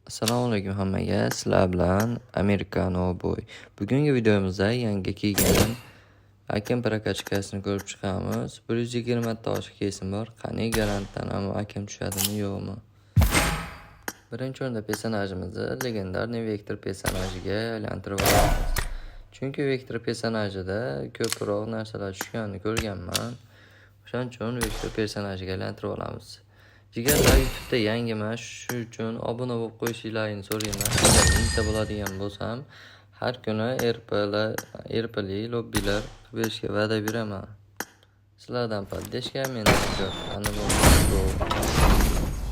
Assalomu alaykum hammaga. Sizlar bilan Americano Boy. Bugungi videomizda yangi kiygan Akem prokachkasini ko'rib chiqamiz. 120 ta ochiq kesim bor. Qani garantdan ammo Akem tushadimi yo'qmi? Birinchi o'rinda personajimizni legendarniy Vektor personajiga aylantirib olamiz. Chunki Vektor personajida ko'proq narsalar tushganini ko'rganman. O'shaning uchun Vektor personajiga aylantirib olamiz. Jigarlar YouTube'da yangiman, shu uchun obuna bo'lib qo'yishingizni so'rayman. Agar mingta bo'ladigan bo'lsam, har kuni RP'li lobbilar berishga va'da beraman. Sizlardan poddeshka, mendan ijodlarni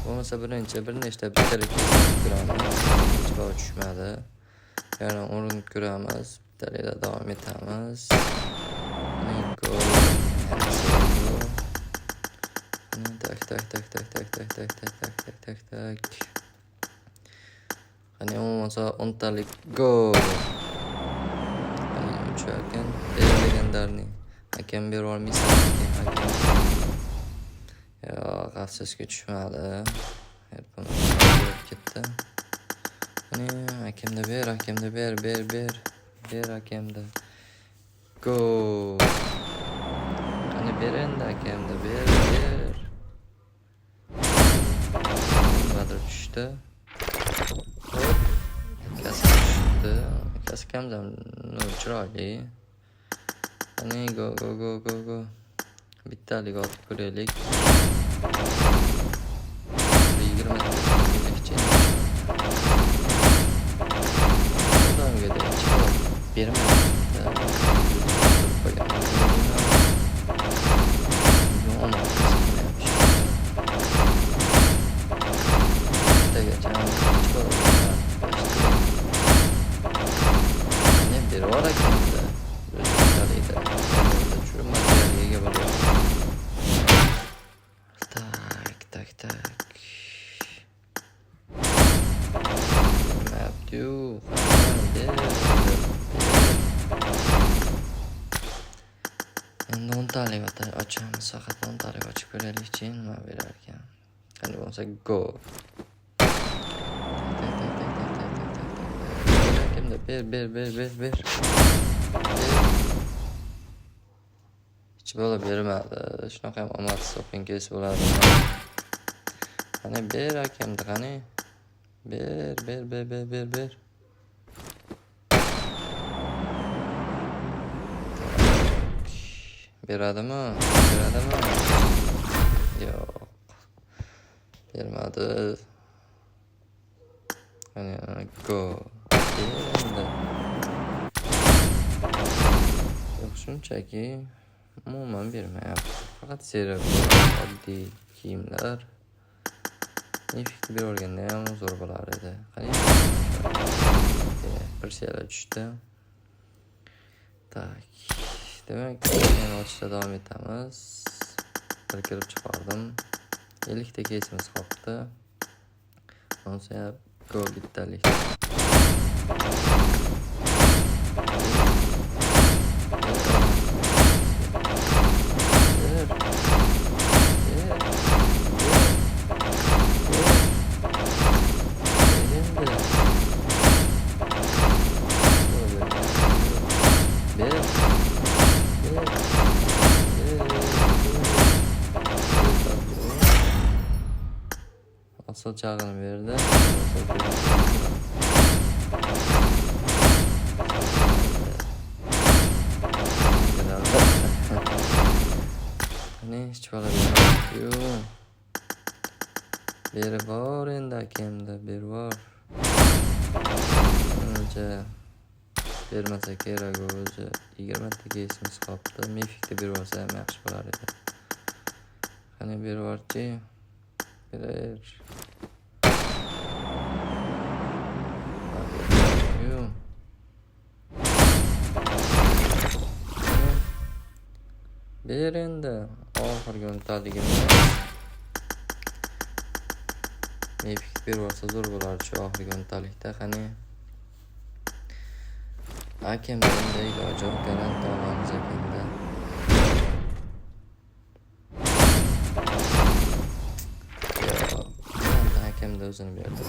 bo'lmasa bir nechta bittalik ko'ramiz. Hech bor tushmadi. Yana urinib ko'ramiz. Bittalikda davom etamiz. Tak. Qani bo'lmasa 10 talik go. Qani uchakan legendarniy. Akem berib olmaysan Akem. Yo'q, afsuski tushmadi. Buni ketdi. Qani Akemda ber. Ber Akemda. Go. Qani ber endi Akemda ber. Badr tushdi. Akasi kamzam chiroyli. Qani go. Bittalik otib ko'raylik. 20 ta Endi 10 talik ochamiz, faqat 10 talik ochib ko'raylikchi, nima berar ekan. Qani bo'lsa go. Kimda ber. Hech bola bermadi. Shunaqa ham omadsiz open case bo'ladi. Qani ber Akemda, qani. Ber. Beradimi? Yo'q. Bermadi. Qani go. Endi. Yo'q, shunchaki umuman bermayapti. Faqat serial oddiy kiyimlar. Effekti berib olganda ham zo'r bo'lar edi. Qani. Bir serial tushdi. Tak. Demak, yana ochishda davom etamiz. Bir kirib chiqardim. 50 ta kesimiz qolibdi. Onsa go bittalik. Asıl çağını verdi. Ne hiç bana yok. Biri var endi Akemda, bir var. Önce bermasa kerak o'zi 20 ta kesimiz qolibdi. Mefikda berib olsa ham yaxshi bo'lar edi. Qani berib yuborchi. Berer. Ber endi oxirgi o'ntaligimiz. Mefik berib olsa zo'r bo'lardi shu oxirgi o'ntalikda. Qani Akemda endi iloji yo'q, garant olamiz Akemda. Akemda o'zini berdi.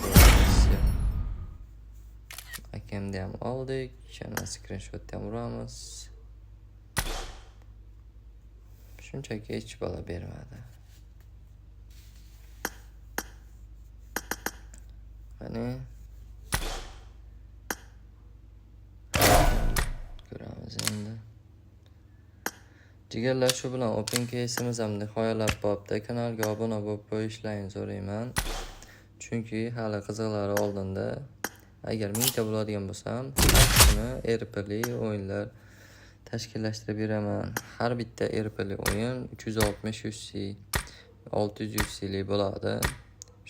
webcamni ham oldik. Yana screenshot ham uramiz. Shunchaki hech bola bermadi. Mana ko'ramiz endi. Jigarlar, shu bilan open case'imiz ham nihoyalab bo'pti. Kanalga obuna bo'lib qo'yishlarini so'rayman. Chunki hali qiziqlari oldinda. Agar 1000 ta bo'ladigan bo'lsam, shuni RP'li o'yinlar tashkillashtirib beraman. Har bitta RP'li o'yin 360 UC, 600 UC'li bo'ladi.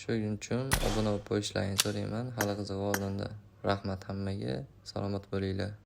Shuning uchun obuna bo'lib qo'yishlarini so'rayman. Hali qiziq oldinda. Rahmat hammaga. Salomat bo'linglar.